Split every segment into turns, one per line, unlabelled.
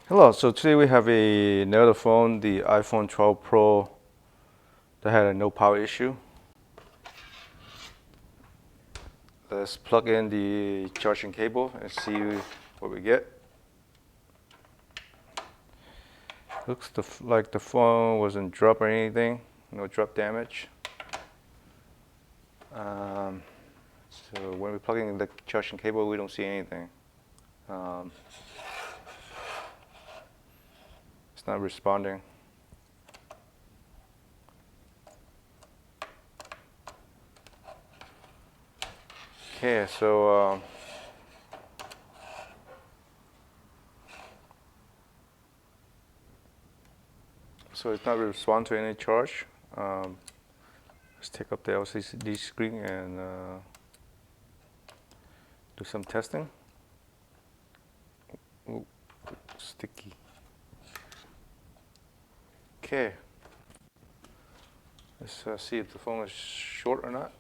Hello, so today we have another phone, the iPhone 12 Pro, that had a no power issue. Let's plug in the charging cable and see what we get. Looks like the phone wasn't dropped or anything, no drop damage. Um, so when we plug in the charging cable, we don't see anything. Um, it's not responding. Okay, so it's not responding to any charge. Um, let's take up the LCD screen and do some testing. Ooh, sticky. Okay, let's see if the phone is short or not.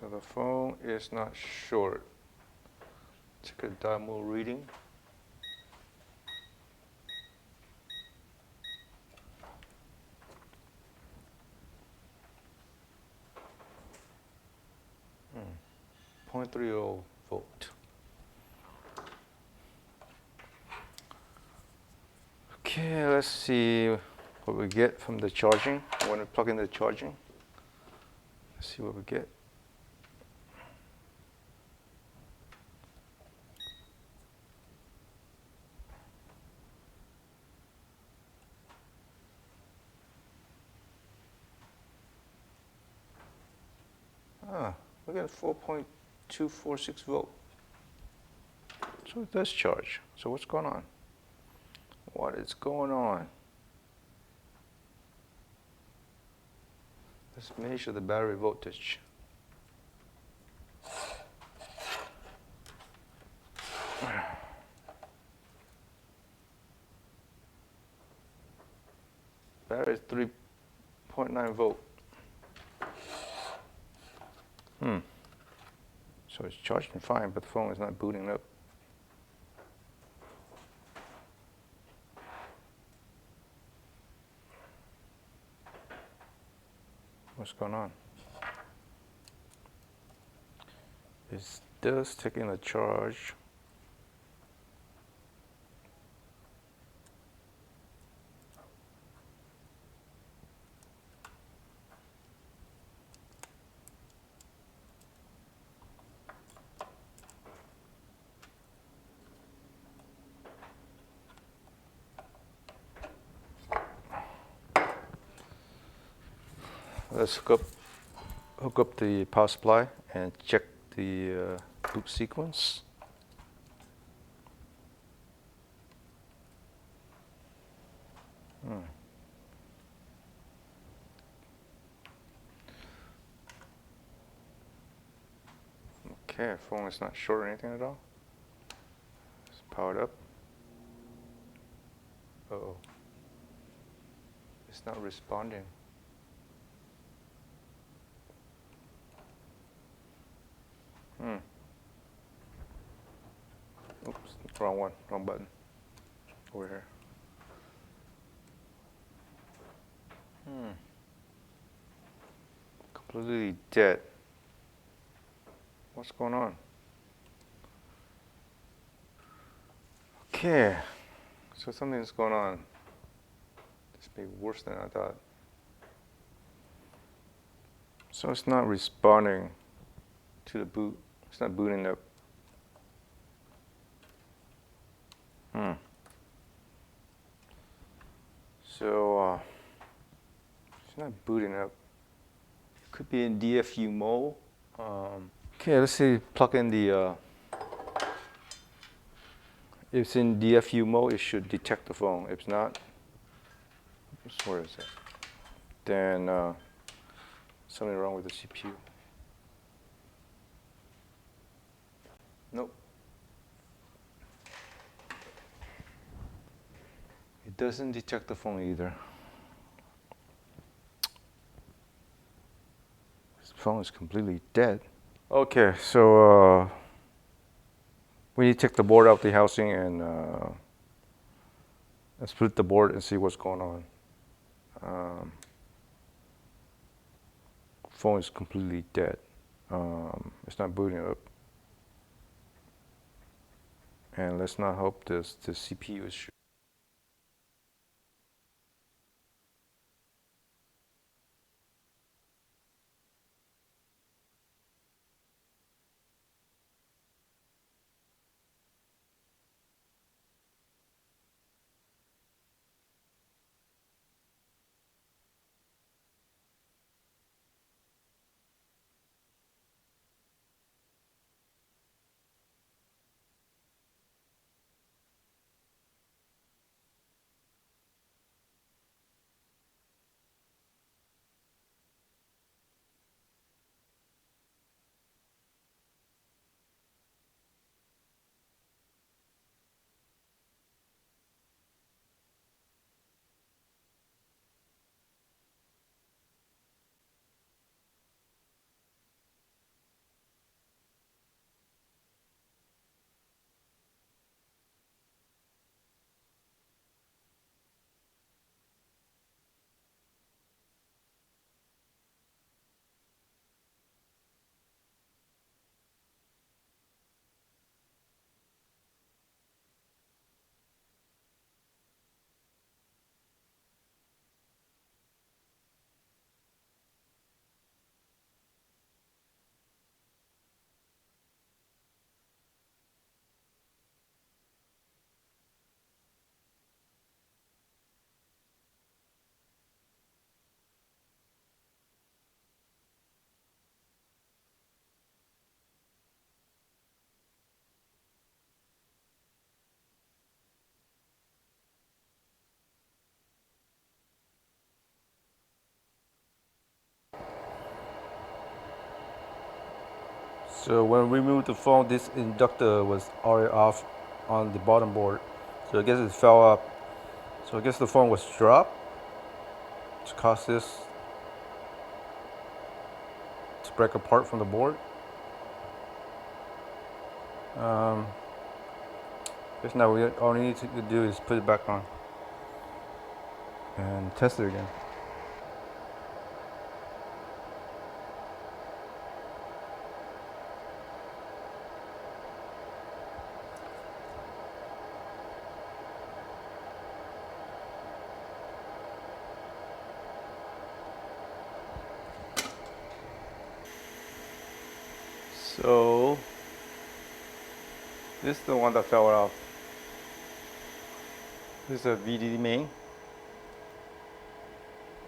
So the phone is not short. Check a dial reading. Hmm. 0.30 volt. Okay, let's see what we get from the charging. When we plug in the charging, let's see what we get. Ah, we got 4.246 volt. So it does charge. So what's going on? What is going on? Let's measure the battery voltage. Battery is 3.9 volt. So it's charging fine, but the phone is not booting up. What's going on? It's still taking a charge. Let's hook up the power supply and check the boot sequence. Okay, phone is not short or anything at all. It's powered up. Uh-oh. It's not responding. Oops, wrong one, wrong button. Over here. Completely dead. What's going on? Okay, so something's going on. This may be worse than I thought. So it's not responding to the boot. It's not booting up. So it's not booting up. It could be in DFU mode. Okay, let's see. Plug in the. If it's in DFU mode, it should detect the phone. If not, where is it? Then something wrong with the CPU. Nope. doesn't detect the phone either. This phone is completely dead. Okay, so we need to take the board out the housing and split the board and see what's going on. Phone is completely dead. It's not booting up. And let's not hope the CPU is shooting. So when we moved the phone, this inductor was already off on the bottom board. So I guess it fell up. So I guess the phone was dropped to cause this to break apart from the board. I guess now all we need to do is put it back on and test it again. So this is the one that fell off. This is a VDD main,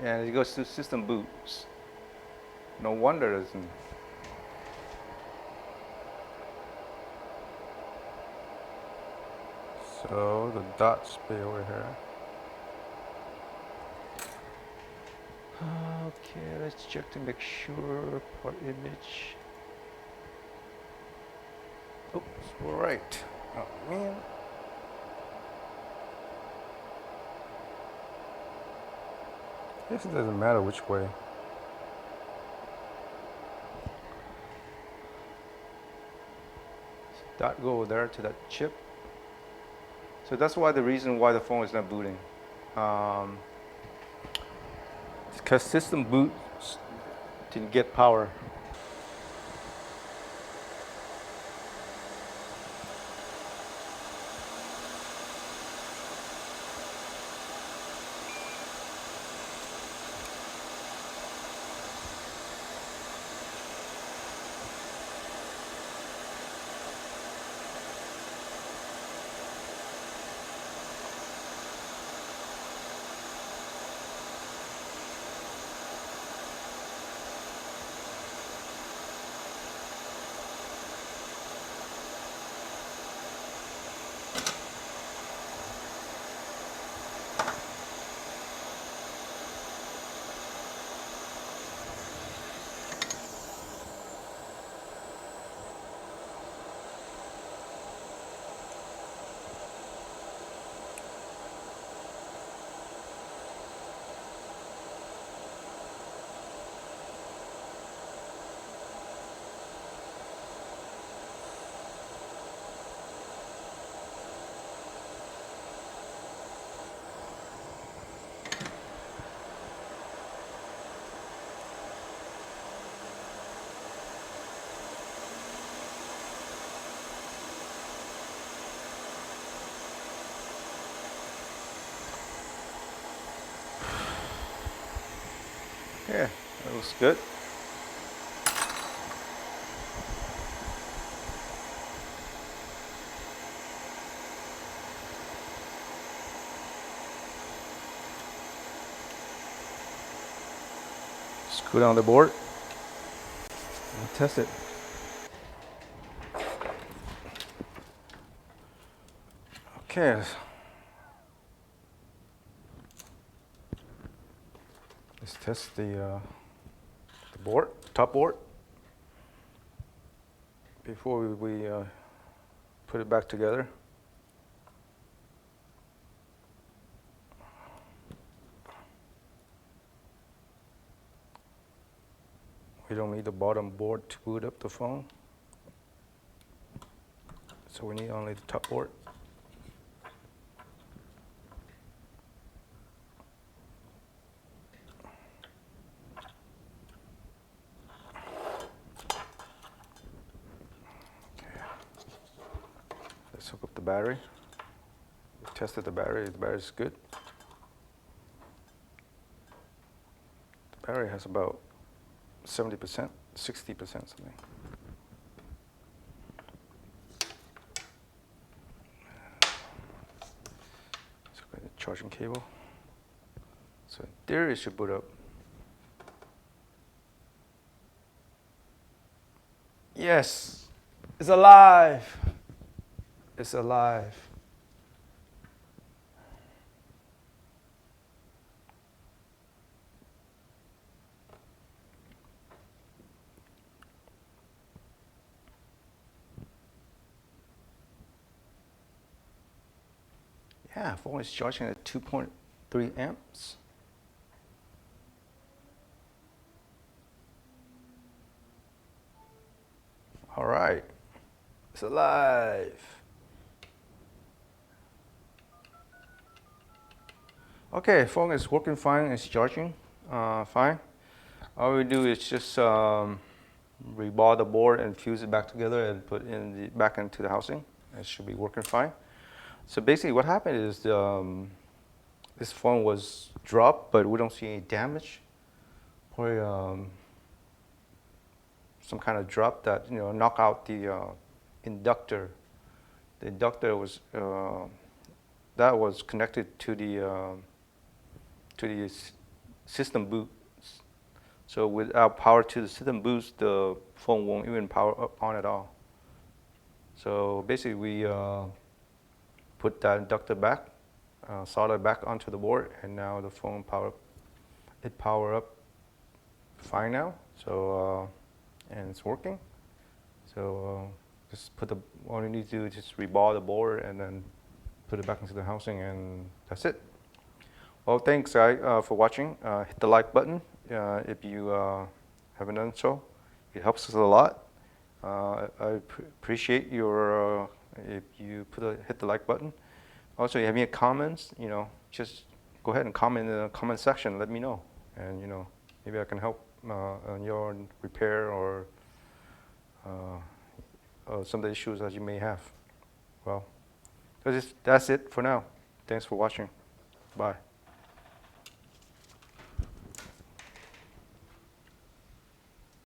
and it goes to system boots. No wonder it isn't. So the dots be over here. Okay, let's check to make sure part image. Oops, we're right. Oh man. I guess it doesn't matter which way. So dot go over there to that chip. So that's why the reason why the phone is not booting. Because system boot didn't get power. Yeah, that looks good. Screw down the board and test it. Okay, let's test the board, top board, before we put it back together. We don't need the bottom board to boot up the phone, so we need only the top board. Let's hook up the battery. We tested the battery's good. The battery has about 70%, 60% something. So got the charging cable. So there it should boot up. Yes, it's alive. It's alive. Yeah, phone is charging at 2.3 amps. All right, it's alive. Okay, phone is working fine. It's charging fine. All we do is just rebar the board and fuse it back together and put in back into the housing. It should be working fine. So basically, what happened is this phone was dropped, but we don't see any damage. Probably some kind of drop that knock out the inductor. The inductor was that was connected to the system boot. So without power to the system boost, the phone won't even power up on at all. So basically, we put that inductor back, solder back onto the board, and now the phone power up fine now. So and it's working. So just all you need to do is just rebar the board and then put it back into the housing, and that's it. Well, thanks for watching. Hit the like button if you haven't done so. It helps us a lot. I appreciate your if you hit the like button. Also, if you have any comments, just go ahead and comment in the comment section. Let me know, and maybe I can help on your repair or some of the issues that you may have. Well, that's it for now. Thanks for watching. Bye.